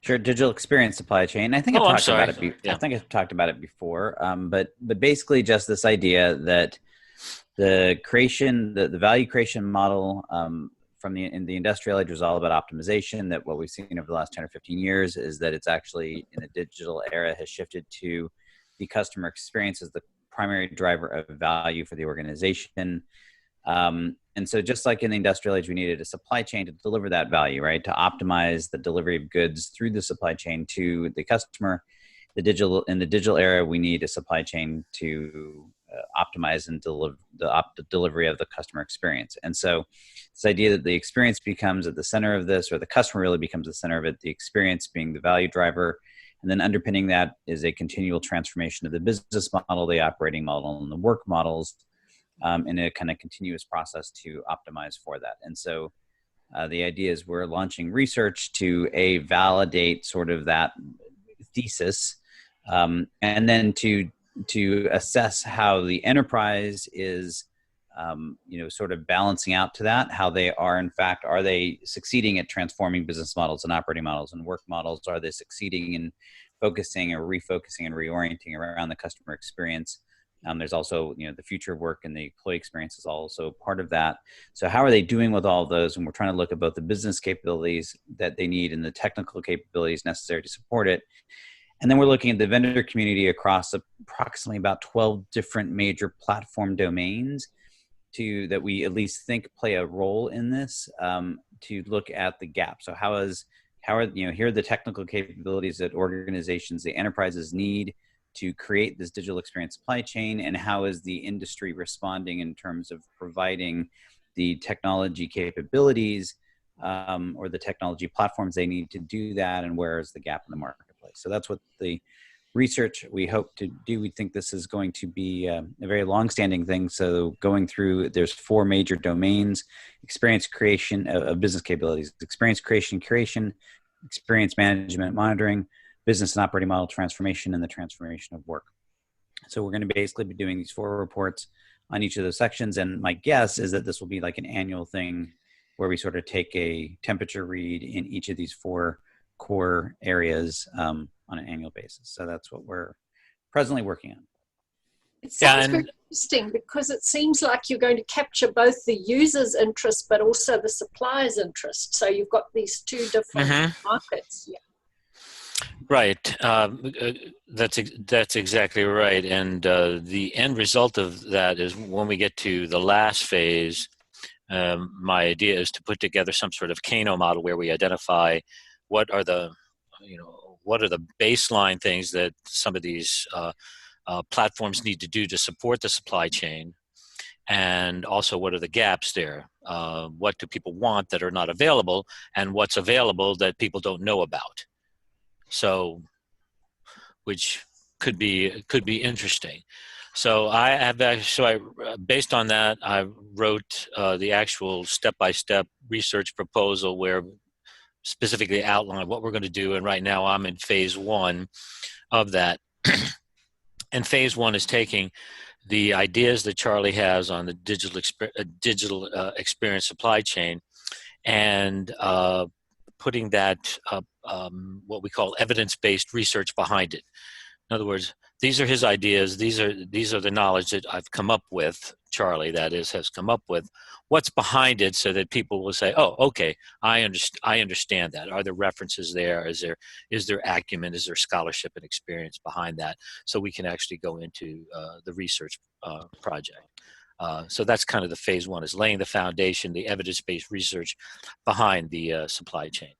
Sure, digital experience supply chain. I think I've Oh, I'm talked about sorry. it. I Yeah. think I've talked about it before. But basically, just this idea that the value creation model from in the industrial age was all about optimization. That what we've seen over the last 10 or 15 years is that it's actually in the digital era has shifted to the customer experience as the primary driver of value for the organization. And so just like in the industrial age, we needed a supply chain to deliver that value, right? To optimize the delivery of goods through the supply chain to the customer. In the digital era, we need a supply chain to optimize and deliver the delivery of the customer experience. And so this idea that the experience becomes at the center of this, or the customer really becomes the center of it, the experience being the value driver. And then underpinning that is a continual transformation of the business model, the operating model, and the work models in a kind of continuous process to optimize for that. And so the idea is we're launching research to validate sort of that thesis, and then to assess how the enterprise is, sort of balancing out to that, how they are, in fact, are they succeeding at transforming business models and operating models and work models? Are they succeeding in focusing or refocusing and reorienting around the customer experience? There's also, the future of work and the employee experience is also part of that. So how are they doing with all of those? And we're trying to look at both the business capabilities that they need and the technical capabilities necessary to support it. And then we're looking at the vendor community across approximately about 12 different major platform domains that we at least think play a role in this, to look at the gap. So here are the technical capabilities that organizations, the enterprises need to create this digital experience supply chain, and how is the industry responding in terms of providing the technology capabilities or the technology platforms they need to do that, and where is the gap in the marketplace. So that's what the research we hope to do. We think this is going to be a very long-standing thing. So going through, there's 4 major domains: experience creation of business capabilities, experience creation, experience management, monitoring, business and operating model transformation, and the transformation of work. So we're going to basically be doing these 4 reports on each of those sections. And my guess is that this will be like an annual thing where we sort of take a temperature read in each of these 4 core areas on an annual basis. So that's what we're presently working on. It Yeah, sounds very interesting, because it seems like you're going to capture both the user's interest but also the supplier's interest. So you've got these 2 different markets. Yeah. right. That's exactly right. And the end result of that is when we get to the last phase, my idea is to put together some sort of Kano model where we identify what are the baseline things that some of these platforms need to do to support the supply chain, and also what are the gaps there. What do people want that are not available, and what's available that people don't know about? So, which could be interesting. So based on that, I wrote the actual step-by-step research proposal where specifically outline what we're going to do. And right now I'm in phase 1 of that. And phase 1 is taking the ideas that Charlie has on the digital experience supply chain and putting that what we call evidence-based research behind it. In other words, these are his ideas. These are the knowledge that I've come up with. Charlie, that is, has come up with. What's behind it, so that people will say, "Oh, okay, I understand that." Are there references there? Is there acumen? Is there scholarship and experience behind that? So we can actually go into the research project. So that's kind of the phase 1, is laying the foundation, the evidence-based research behind the supply chain.